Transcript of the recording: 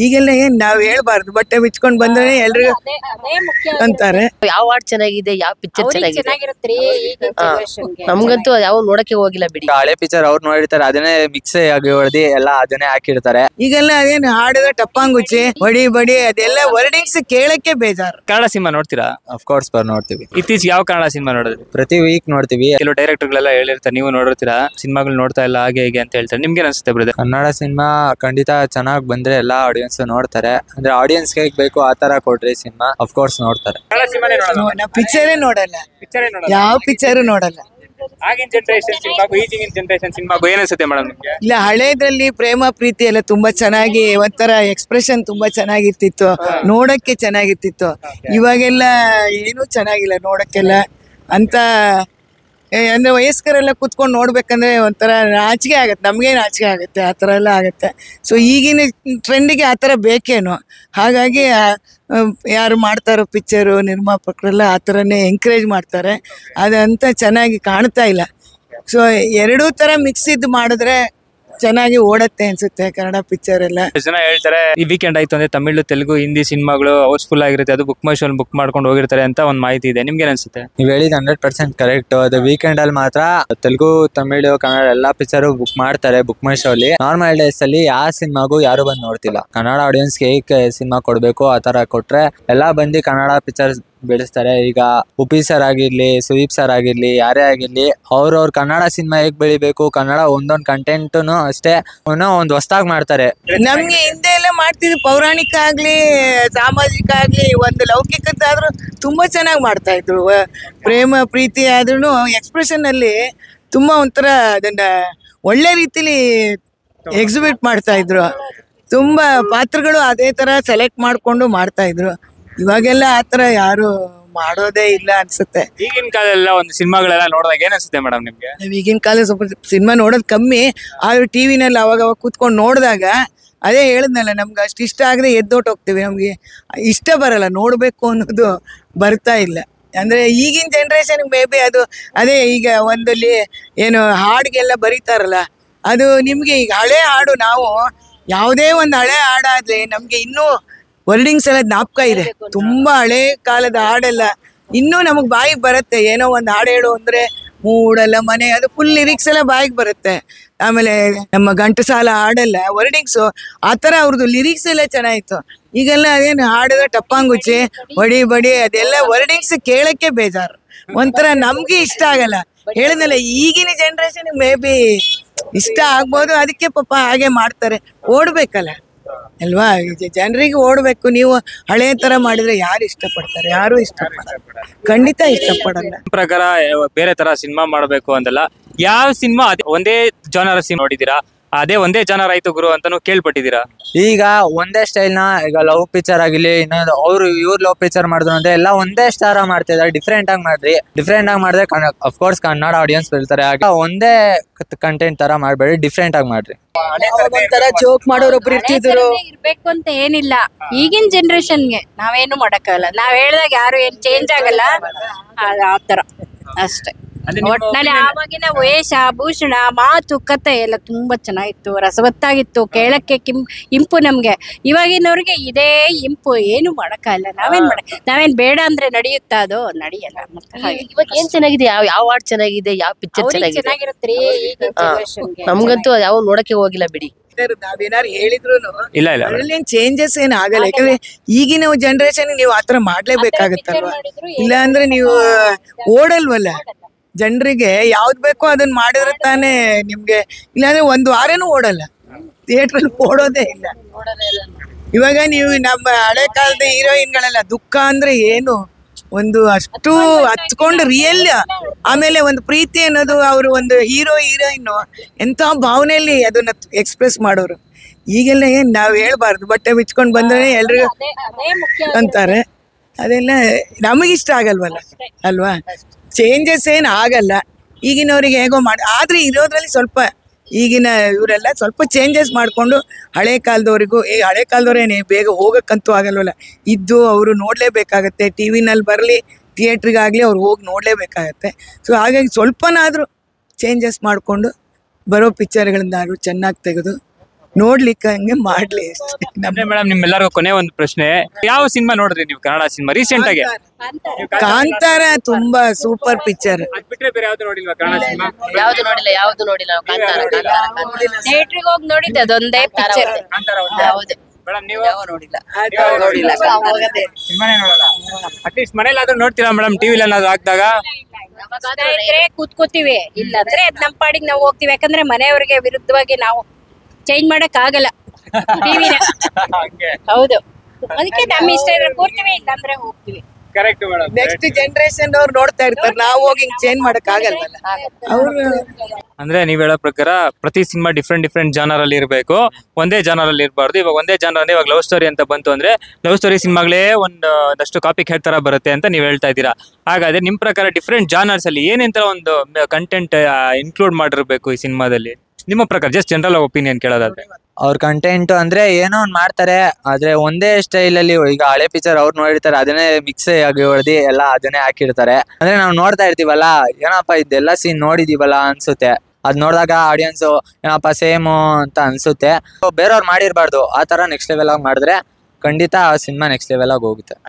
ಈಗೆಲ್ಲ ಏನ್ ನಾವ್ ಹೇಳ್ಬಾರ್ದು, ಬಟ್ಟೆ ಬಿಚ್ಕೊಂಡ್ ಬಂದ್ರೆ ಎಲ್ರಿಗೂ ಅಂತಾರೆ. ಯಾವ ಹಾಡ್ ಚೆನ್ನಾಗಿದೆ, ಯಾವ ಪಿಕ್ಚರ್ ಚೆನ್ನಾಗಿರುತ್ತೆ. ನಮ್ಗಂತೂ ಯಾವ ನೋಡಕ್ಕೆ ಹೋಗಿಲ್ಲ ಬಿಡಿ. ಹಳೆ ಪಿಕ್ಚರ್ ಅವ್ರು ನೋಡಿರ್ತಾರೆ, ಅದನ್ನೇ ಮಿಕ್ಸ್ ಆಗಿ ಹೊಡೆದಿ ಎಲ್ಲ ಅದನ್ನೇ ಹಾಕಿರ್ತಾರೆ. ಈಗೆಲ್ಲ ಅದೇನು ಹಾಡಿದ ಟಪ್ಪಂಗುಚ್ಚಿ ಹೊಡಿ ಬಡಿ ಅದೆಲ್ಲ ವರ್ಡಿಂಗ್ಸ್ ಕೇಳಕ್ಕೆ ಬೇಜಾರು. ಕನ್ನಡ ಸಿನಿಮಾ ನೋಡ್ತೀರಾ? ಅಫ್ ಕೋರ್ಸ್ ನೋಡ್ತೀವಿ. ಇತ್ತೀಚೆಗೆ ಯಾವ ಕನ್ನಡ ಸಿನಿಮಾ ನೋಡಿದ್ರಿ? ಪ್ರತಿ ವೀಕ್ ನೋಡ್ತೀವಿ. ಕೆಲವು ಡೈರೆಕ್ಟರ್ಗಳೆಲ್ಲ ಹೇಳಿರ್ತಾರೆ, ನೀವು ನೋಡಿರ್ತೀರಾ ಸಿನಿಮಾಗಳು ನೋಡ್ತಾ ಇಲ್ಲ ಹಾಗೆ ಹೀಗೆ ಅಂತ ಹೇಳ್ತಾರೆ. ನಿಮ್ಗೆ ಅನ್ಸುತ್ತೆ ಬ್ರದರ್? ಕನ್ನಡ ಸಿನಿಮಾ ಖಂಡಿತ ಚೆನ್ನಾಗಿ ಬಂದ್ರೆ ಎಲ್ಲಾ ಆಡಿಯನ್ಸ್ ನೋಡ್ತಾರೆ. ಅಂದ್ರೆ ಆಡಿಯನ್ಸ್ ಹೇಗ್ ಬೇಕು ಆ ತರ ಕೊಡ್ರಿ ಸಿನಿಮಾ, ಅಫ್ ಕೋರ್ಸ್ ನೋಡ್ತಾರೆ. ನಾವ್ ಪಿಕ್ಚರೇ ನೋಡಲ್ಲ, ಯಾವ ಪಿಕ್ಚರ್ ನೋಡಲ್ಲ. ಆಗಿನ ಜನರೇಷನ್ ಸಿನಿಮಾಗೂ ಈಗಿನ ಜನರೇಷನ್ ಸಿನಿಮಾಗೂ ಏನ್ ಅನ್ಸುತ್ತೆ ಮೇಡಮ್ ನಿಮ್ಗೆ? ಇಲ್ಲ, ಹಳೇದ್ರಲ್ಲಿ ಪ್ರೇಮ ಪ್ರೀತಿ ಎಲ್ಲ ತುಂಬಾ ಚೆನ್ನಾಗಿ ಒಂಥರ ಎಕ್ಸ್ಪ್ರೆಷನ್ ತುಂಬಾ ಚೆನ್ನಾಗಿರ್ತಿತ್ತು, ನೋಡಕ್ಕೆ ಚೆನ್ನಾಗಿರ್ತಿತ್ತು. ಇವಾಗೆಲ್ಲ ಏನು ಚೆನ್ನಾಗಿಲ್ಲ ನೋಡಕ್ಕೆಲ್ಲ ಅಂತ. ಅಂದ್ರೆ ವಯಸ್ಕರೆಲ್ಲ ಕುತ್ಕೊಂಡು ನೋಡ್ಬೇಕಂದ್ರೆ ಒಂಥರ ನಾಚಿಕೆ ಆಗತ್ತೆ, ನಮ್ಗೆ ನಾಚಿಕೆ ಆಗುತ್ತೆ, ಆ ಥರ ಎಲ್ಲ ಆಗುತ್ತೆ. ಸೊ ಈಗಿನ ಟ್ರೆಂಡಿಗೆ ಆ ಥರ ಬೇಕೇನೋ, ಹಾಗಾಗಿ ಯಾರು ಮಾಡ್ತಾರೋ ಪಿಕ್ಚರು ನಿರ್ಮಾಪಕರೆಲ್ಲ ಆ ಥರನೇ ಎಂಕರೇಜ್ ಮಾಡ್ತಾರೆ. ಅದಂತ ಚೆನ್ನಾಗಿ ಕಾಣ್ತಾ ಇಲ್ಲ. ಸೊ ಎರಡೂ ಥರ ಮಿಕ್ಸ್ ಇದ್ದು ಮಾಡಿದ್ರೆ ಚೆನ್ನಾಗಿ ಓಡತ್ತೆ ಅನ್ಸುತ್ತೆ ಕನ್ನಡ ಪಿಕ್ಚರ್ ಎಲ್ಲ. ಜನ ಹೇಳ್ತಾರೆ ಈ ವೀಕೆಂಡ್ ಆಯ್ತು ಅಂದ್ರೆ ತಮಿಳು, ತೆಲುಗು, ಹಿಂದಿ ಸಿನಿಮಾಗಳು ಹೌಸ್ಫುಲ್ ಆಗಿರುತ್ತೆ, ಅದು ಬುಕ್ ಮೈ ಶೋ ಬುಕ್ ಮಾಡ್ಕೊಂಡು ಹೋಗಿರ್ತಾರೆ ಅಂತ ಒಂದು ಮಾಹಿತಿ ಇದೆ. ನಿಮ್ಗೆ ಅನ್ಸುತ್ತೆ? ನೀವ್ ಹೇಳಿದ 100% ಕರೆಕ್ಟ್. ಅದು ವೀಕೆಂಡ್ ಅಲ್ಲಿ ಮಾತ್ರ ತೆಲುಗು, ತಮಿಳು, ಕನ್ನಡ ಎಲ್ಲಾ ಪಿಕ್ಚರ್ ಬುಕ್ ಮಾಡ್ತಾರೆ ಬುಕ್ ಮೈ ಶೋ ಅಲ್ಲಿ. ನಾರ್ಮಲ್ ಡೇಸ್ ಅಲ್ಲಿ ಯಾವ ಸಿನಿಮಾಗೂ ಯಾರು ಬಂದು ನೋಡ್ತಿಲ್ಲ. ಕನ್ನಡ ಆಡಿಯನ್ಸ್ ಹೇಗೆ ಸಿನಿಮಾ ಕೊಡ್ಬೇಕು ಆ ತರ ಕೊಟ್ರೆ ಎಲ್ಲಾ ಬಂದು ಕನ್ನಡ ಪಿಕ್ಚರ್ ಬೆಳೆಸ್ತಾರೆ. ಈಗ ಉಪಿ ಸರ್ ಆಗಿರ್ಲಿ, ಸುದೀಪ್ ಸರ್ ಆಗಿರ್ಲಿ, ಯಾರೇ ಆಗಿರ್ಲಿ, ಅವ್ರವ್ರ ಕನ್ನಡ ಸಿನಿಮಾ ಹೇಗ್ ಬೆಳಿಬೇಕು, ಕನ್ನಡ ಒಂದೊಂದ್ ಕಂಟೆಂಟ್ನು ಅಷ್ಟೇ ಒಂದ್ ಹೊಸದಾಗಿ ಮಾಡ್ತಾರೆ. ನಮ್ಗೆ ಹಿಂದೆ ಎಲ್ಲ ಮಾಡ್ತಿದ್ರು, ಪೌರಾಣಿಕ ಆಗ್ಲಿ ಸಾಮಾಜಿಕ ಆಗ್ಲಿ ಒಂದು ಲೌಕಿಕದ್ದಾದ್ರೂ ತುಂಬಾ ಚೆನ್ನಾಗಿ ಮಾಡ್ತಾ ಇದ್ರು. ಪ್ರೇಮ ಪ್ರೀತಿ ಆದ್ರೂ ಎಕ್ಸ್ಪ್ರೆಷನ್ ಅಲ್ಲಿ ತುಂಬಾ ಒಂಥರ ಅದನ್ನ ಒಳ್ಳೆ ರೀತಿಲಿ ಎಕ್ಸಿಬಿಟ್ ಮಾಡ್ತಾ ಇದ್ರು. ತುಂಬಾ ಪಾತ್ರಗಳು ಅದೇ ತರ ಸೆಲೆಕ್ಟ್ ಮಾಡ್ಕೊಂಡು ಮಾಡ್ತಾ ಇದ್ರು. ಇವಾಗೆಲ್ಲ ಆತರ ಯಾರು ಮಾಡೋದೇ ಇಲ್ಲ ಅನ್ಸುತ್ತೆ. ಈಗಿನ ಕಾಲೆಲ್ಲ ಒಂದು ಸಿನಿಮಾಗಳೆಲ್ಲ ನೋಡಿದಾಗ ಏನ್ ಅನ್ಸುತ್ತೆ ಮೇಡಮ್ ನಿಮ್ಗೆ? ಈಗಿನ ಕಾಲ ಸ್ವಲ್ಪ ಸಿನಿಮಾ ನೋಡೋದು ಕಮ್ಮಿ, ಆದ್ರೆ ಟಿವಿನಲ್ಲಿ ಅವಾಗ ಕೂತ್ಕೊಂಡು ನೋಡಿದಾಗ ಅದೇ ಹೇಳಿದ್ನಲ್ಲ, ನಮ್ಗೆ ಅಷ್ಟು ಇಷ್ಟ ಆಗದೆ ಎದ್ದೋಟ್ ಹೋಗ್ತೀವಿ. ನಮ್ಗೆ ಇಷ್ಟ ಬರಲ್ಲ, ನೋಡ್ಬೇಕು ಅನ್ನೋದು ಬರ್ತಾ ಇಲ್ಲ. ಅಂದ್ರೆ ಈಗಿನ ಜನ್ರೇಷನ್ ಮೇ ಬಿ ಅದು ಅದೇ. ಈಗ ಒಂದಲ್ಲಿ ಏನು ಹಾಡ್ಗೆಲ್ಲ ಬರೀತಾರಲ್ಲ, ಅದು ನಿಮ್ಗೆ ಈಗ ಹಳೆ ಹಾಡು, ನಾವು ಯಾವುದೇ ಒಂದು ಹಳೆ ಹಾಡಾದ್ರೆ ನಮ್ಗೆ ಇನ್ನೂ ವರ್ಡಿಂಗ್ಸ್ ಎಲ್ಲ ಜ್ಞಾಪಕ ಇದೆ. ತುಂಬಾ ಹಳೆ ಕಾಲದ ಹಾಡೆಲ್ಲ ಇನ್ನೂ ನಮಗ್ ಬಾಯಿಗೆ ಬರುತ್ತೆ. ಏನೋ ಒಂದು ಹಾಡು ಹೇಳು ಅಂದ್ರೆ ಮೂಡಲ್ಲ ಮನೆ, ಅದು ಫುಲ್ ಲಿರಿಕ್ಸ್ ಎಲ್ಲ ಬಾಯಿಗೆ ಬರುತ್ತೆ. ಆಮೇಲೆ ನಮ್ಮ ಘಂಟಸಾಲ ಹಾಡೆಲ್ಲ ವರ್ಡಿಂಗ್ಸು ಆ ಥರ ಅವ್ರದ್ದು ಲಿರಿಕ್ಸ್ ಎಲ್ಲ ಚೆನ್ನಾಗಿತ್ತು. ಈಗೆಲ್ಲ ಅದೇನು ಹಾಡಿದ ಟಪ್ಪಂಗುಚ್ಚಿ ಹೊಡಿ ಬಡಿ ಅದೆಲ್ಲ ವರ್ಡಿಂಗ್ಸ್ ಕೇಳಕ್ಕೆ ಬೇಜಾರು, ಒಂಥರ ನಮ್ಗೆ ಇಷ್ಟ ಆಗಲ್ಲ. ಹೇಳಿದ್ನಲ್ಲ, ಈಗಿನ ಜನ್ರೇಷನ್ ಮೇ ಬಿ ಇಷ್ಟ ಆಗ್ಬೋದು, ಅದಕ್ಕೆ ಪಾಪ ಹಾಗೆ ಮಾಡ್ತಾರೆ. ಓಡ್ಬೇಕಲ್ಲ ಅಲ್ವಾ, ಜನರಿಗೆ ಓಡ್ಬೇಕು. ನೀವು ಹಳೆ ತರ ಮಾಡಿದ್ರೆ ಯಾರು ಇಷ್ಟಪಡ್ತಾರೆ? ಯಾರು ಇಷ್ಟಪಡಲ್ಲ, ಖಂಡಿತ ಇಷ್ಟಪಡಲ್ಲ. ಪ್ರಕಾರ ಬೇರೆ ತರ ಸಿನಿಮಾ ಮಾಡಬೇಕು ಅಂದಲ್ಲ, ಯಾವ ಸಿನಿಮಾ ಒಂದೇ ಜಾನರ್ ಸಿನಿಮಾ ನೋಡಿದೀರಾ, ಅದೇ ಒಂದೇ ಜಾನರ್ ಆಯ್ತು ಗುರು ಅಂತಾನು ಕೇಳ್ಪಟ್ಟಿದ್ದೀರಾ? ಈಗ ಒಂದೇ ಸ್ಟೈಲ್ ನ, ಈಗ ಲವ್ ಪಿಕ್ಚರ್ ಆಗಿರ್ಲಿ, ಇನ್ನೊಂದು ಇವ್ರು ಲವ್ ಪಿಕ್ಚರ್ ಮಾಡಿದ್ರು ಅಂದ್ರೆ ಎಲ್ಲ ಒಂದೇ ಸ್ಟಾರ ಮಾಡ್ತಿದ್ದಾರೆ. ಡಿಫ್ರೆಂಟ್ ಆಗಿ ಮಾಡ್ರಿ, ಡಿಫ್ರೆಂಟ್ ಆಗಿ ಮಾಡಿದ್ರೆ ಅಫ್ಕೋರ್ಸ್ ಕನ್ನಡ ಆಡಿಯನ್ಸ್ ಬೆಳ್ತಾರೆ. ಒಂದೇ ಕಂಟೆಂಟ್ ತರ ಮಾಡ್ಬೇಡಿ, ಡಿಫ್ರೆಂಟ್ ಆಗಿ ಮಾಡ್ರಿ. ಒಂಥರ ಜೋಕ್ ಮಾಡೋರೊಬ್ರು ಇರ್ತಿದ್ರು. ಇರ್ಬೇಕು ಅಂತ ಏನಿಲ್ಲ, ಈಗಿನ ಜನರೇಷನ್ಗೆ ನಾವೇನು ಮಾಡಕ್ಕಾಗಲ್ಲ. ನಾವ್ ಹೇಳ್ದಾಗ ಯಾರು ಏನ್ ಚೇಂಜ್ ಆಗಲ್ಲ, ಆತರ ಅಷ್ಟೇ. ಒಟ್ನಲ್ಲಿ ಆವಾಗಿನ ವೇಷ ಭೂಷಣ, ಮಾತು, ಕತೆ ಎಲ್ಲ ತುಂಬಾ ಚೆನ್ನಾಗಿತ್ತು, ರಸವತ್ತಾಗಿತ್ತು, ಕೇಳಕ್ಕೆ ಇಂಪು. ನಮ್ಗೆ ಇವಾಗಿನವ್ರಿಗೆ ಇದೇ ಇಂಪು, ಏನು ಮಾಡಕ್ಕಾಗಲ್ಲ. ನಾವೇನ್ ಬೇಡ ಅಂದ್ರೆ ನಡೆಯುತ್ತಾ? ಅದು ನಡೆಯಲ್ಲ. ಇವಾಗ ಏನ್ ಚೆನ್ನಾಗಿದೆ, ಯಾವ ಹಾಡ್ ಚೆನ್ನಾಗಿದೆ, ಯಾವ ಪಿಕ್ಚರ್ ಚೆನ್ನಾಗಿರುತ್ತೆ. ನಮ್ಗಂತೂ ಯಾವ ನೋಡಕ್ಕೆ ಹೋಗಿಲ್ಲ ಬಿಡಿ. ನಾವೇನಾರು ಹೇಳಿದ್ರು ಇಲ್ಲ ಅದ್ರಲ್ಲಿ ಚೇಂಜಸ್ ಏನ್ ಆಗಲ್ಲ. ಯಾಕಂದ್ರೆ ಈಗಿನ ಜನರೇಷನ್ ನೀವು ಆತರ ಮಾಡ್ಲೇಬೇಕಾಗತ್ತಲ್ವಾ, ಇಲ್ಲ ಅಂದ್ರೆ ನೀವು ಓಡಲ್ವಲ್ಲ. ಜನರಿಗೆ ಯಾವ್ದು ಬೇಕೋ ಅದನ್ನ ಮಾಡಿದ್ರೆ ತಾನೇ ನಿಮ್ಗೆ. ಇಲ್ಲಾಂದ್ರೆ ಒಂದು ವಾರನೂ ಓಡಲ್ಲ, ಥಿಯೇಟ್ರಲ್ಲಿ ಓಡೋದೇ ಇಲ್ಲ. ಇವಾಗ ನೀವು ನಮ್ಮ ಹಳೆ ಕಾಲದ ಹೀರೋಯಿನ್ಗಳೆಲ್ಲ ದುಃಖ ಅಂದ್ರೆ ಏನು, ಒಂದು ಅಷ್ಟು ಹಚ್ಕೊಂಡು ರಿಯಲ್, ಆಮೇಲೆ ಒಂದು ಪ್ರೀತಿ ಅನ್ನೋದು, ಅವರು ಒಂದು ಹೀರೋಯಿನ್ ಎಂತ ಭಾವನೆಯಲ್ಲಿ ಅದನ್ನ ಎಕ್ಸ್ಪ್ರೆಸ್ ಮಾಡೋರು. ಈಗೆಲ್ಲ ಏನ್ ನಾವ್ ಹೇಳ್ಬಾರ್ದು, ಬಟ್ಟೆ ಬಿಚ್ಕೊಂಡ್ ಬಂದ್ರೆ ಎಲ್ರಿಗೂ ಅಂತಾರೆ. ಅದೆಲ್ಲ ನಮಗಿಷ್ಟ ಆಗಲ್ವಲ್ಲ ಅಲ್ವಾ. ಚೇಂಜಸ್ ಏನ್ ಆಗಲ್ಲ, ಈಗಿನವ್ರಿಗೆ ಹೇಗೋ ಮಾಡಿ. ಆದ್ರೆ ಇರೋದ್ರಲ್ಲಿ ಸ್ವಲ್ಪ ಈಗಿನ ಇವರೆಲ್ಲ ಸ್ವಲ್ಪ ಚೇಂಜಸ್ ಮಾಡ್ಕೊಂಡು ಹಳೆ ಕಾಲದವ್ರಿಗೂ, ಹಳೆ ಕಾಲದವ್ರೇನೆ ಬೇಗ ಹೋಗಕ್ಕಂತೂ ಆಗಲ್ವಲ್ಲ, ಇದ್ದು ಅವರು ನೋಡ್ಲೇಬೇಕಾಗತ್ತೆ. ಟಿವಿನಲ್ಲಿ ಬರಲಿ, ಥಿಯೇಟ್ರಿಗಾಗ್ಲಿ ಅವ್ರು ಹೋಗಿ ನೋಡ್ಲೇಬೇಕಾಗತ್ತೆ. ಸೊ ಹಾಗಾಗಿ ಸ್ವಲ್ಪನಾದ್ರೂ ಚೇಂಜಸ್ ಮಾಡಿಕೊಂಡು ಬರೋ ಪಿಕ್ಚರ್ಗಳನ್ನಾದ್ರೂ ಚೆನ್ನಾಗಿ ತೆಗೆದು ನೋಡ್ಲಿಕ್ಕೆ ಹಂಗೆ ಮಾಡ್ಲಿ ಅಷ್ಟೇ. ಅಂದ್ರೆ ಮೇಡಮ್ ನಿಮ್ಮೆಲ್ಲರಿಗೂ ಕೊನೆ ಒಂದು ಪ್ರಶ್ನೆ, ಯಾವ ಸಿನಿಮಾ ನೋಡಿದ್ರಿ ನೀವು ಕನ್ನಡ ಸಿನಿಮಾ ರೀಸೆಂಟ್ ಆಗಿ? ಕಾಂತಾರ ತುಂಬಾ ಸೂಪರ್ ಪಿಕ್ಚರ್. ಅದ್ ಬಿಟ್ರೆ ಬೇರೆ ಯಾವ್ದು ನೋಡಿಲ್ವಾ ಕನ್ನಡ ಸಿನಿಮಾ? ಯಾವ್ದು ನೋಡಿಲ್ಲ ನಾವು ಕಾಂತಾರ ಥಿಯೇಟ್ರಿಗೆ ಹೋಗಿ ನೋಡಿದ್ದೆ ಅದೊಂದೇ ಪಿಕ್ಚರ್. ಹೌದು ಮೇಡಮ್ ನೀವು ನೋಡಿಲ್ಲ ಸಿನಿಮಾನೇ ನೋಡಲ್ಲ? ಅಟ್ಲೀಸ್ಟ್ ಮನೇಲಾದ್ರೂ ನೋಡ್ತೀರಾ ಮೇಡಮ್, ಟಿವಿಲಿ ಏನಾದ್ರು ಹಾಕ್ದಾಗ? ಇದ್ರೆ ಕೂತ್ಕೋತೀವಿ, ಇಲ್ಲಾಂದ್ರೆ ನಮ್ ಪಾಡಿಗೆ ನಾವು ಹೋಗ್ತೀವಿ. ಯಾಕಂದ್ರೆ ಮನೆಯವ್ರಿಗೆ ವಿರುದ್ಧವಾಗಿ ನಾವು ಚೇಂಜ್ ಮಾಡಕ್ ಆಗಲ್ಲ ಟಿವಿನ. ಹೌದು, ಅದಕ್ಕೆ ನಮ್ಮ ಇಷ್ಟ ಇದ್ರೆ ಕೂರ್ತೀವಿ, ಇಲ್ಲಾಂದ್ರೆ ಹೋಗ್ತೀವಿ. Correct madam. ನೆಕ್ಸ್ಟ್ ಜನರೇಷನ್ ಅವ್ರು ನೋಡ್ತಾ ಇರ್ತಾರೆ, ನಾವು ಹೋಗಿ ಚೇಂಜ್ ಮಾಡಕ್ ಆಗಲ್ವಲ್ಲ ಅವ್ರು. ಅಂದ್ರೆ ನೀವ್ ಹೇಳೋ ಪ್ರಕಾರ ಪ್ರತಿ ಸಿನಿಮಾ ಡಿಫ್ರೆಂಟ್ ಜಾನರ್ ಅಲ್ಲಿ ಇರಬೇಕು, ಒಂದೇ ಜಾನರ್ ಅಲ್ಲಿ ಇರಬಾರ್ದು. ಇವಾಗ ಒಂದೇ ಜಾನರ್ ಅಂದ್ರೆ ಇವಾಗ ಲವ್ ಸ್ಟೋರಿ ಅಂತ ಬಂತು ಅಂದ್ರೆ ಲವ್ ಸ್ಟೋರಿ ಸಿನಿಮಾಗಳೇ ಒಂದಷ್ಟು ಕಾಪಿ ಹೇಟ್ ತರ ಬರುತ್ತೆ ಅಂತ ನೀವ್ ಹೇಳ್ತಾ ಇದ್ದೀರಾ. ಹಾಗಾದ್ರೆ ನಿಮ್ ಪ್ರಕಾರ ಡಿಫ್ರೆಂಟ್ ಜಾನರ್ಸ್ ಅಲ್ಲಿ ಏನೇಂತ ಒಂದು ಕಂಟೆಂಟ್ ಇನ್ಕ್ಲೂಡ್ ಮಾಡಿರ್ಬೇಕು ಈ ಸಿನಿಮಾದಲ್ಲಿ ನಿಮ್ಮ ಪ್ರಕಾರ? ಜಸ್ಟ್ ಜನರಲ್ ಒಪಿನಿಯನ್ ಕೇಳೋದಾದ್ರೆ. ಅವ್ರ ಕಂಟೆಂಟ್ ಅಂದ್ರೆ ಏನೋ ಒಂದ್ ಮಾಡ್ತಾರೆ, ಆದ್ರೆ ಒಂದೇ ಸ್ಟೈಲ್ ಅಲ್ಲಿ. ಈಗ ಹಳೆ ಪಿಕ್ಚರ್ ಅವ್ರು ನೋಡಿರ್ತಾರೆ, ಅದನ್ನೇ ಮಿಕ್ಸ್ ಆಗಿ ಹೊಡೆದಿ ಎಲ್ಲ ಅದನ್ನೇ ಹಾಕಿರ್ತಾರೆ. ಅಂದ್ರೆ ನಾವು ನೋಡ್ತಾ ಇರ್ತೀವಲ್ಲ, ಏನಪ್ಪಾ ಇದೆಲ್ಲ ಸೀನ್ ನೋಡಿದೀವಲ್ಲ ಅನ್ಸುತ್ತೆ. ಅದ್ ನೋಡಿದಾಗ ಆಡಿಯನ್ಸ್ ಏನಪ್ಪ ಸೇಮು ಅಂತ ಅನ್ಸುತ್ತೆ. ಬೇರೆಯವ್ರು ಮಾಡಿರ್ಬಾರ್ದು, ಆ ತರ ನೆಕ್ಸ್ಟ್ ಲೆವೆಲ್ ಆಗಿ ಮಾಡಿದ್ರೆ ಖಂಡಿತ ಆ ಸಿನಿಮಾ ನೆಕ್ಸ್ಟ್ ಲೆವೆಲ್ ಆಗಿ ಹೋಗುತ್ತೆ.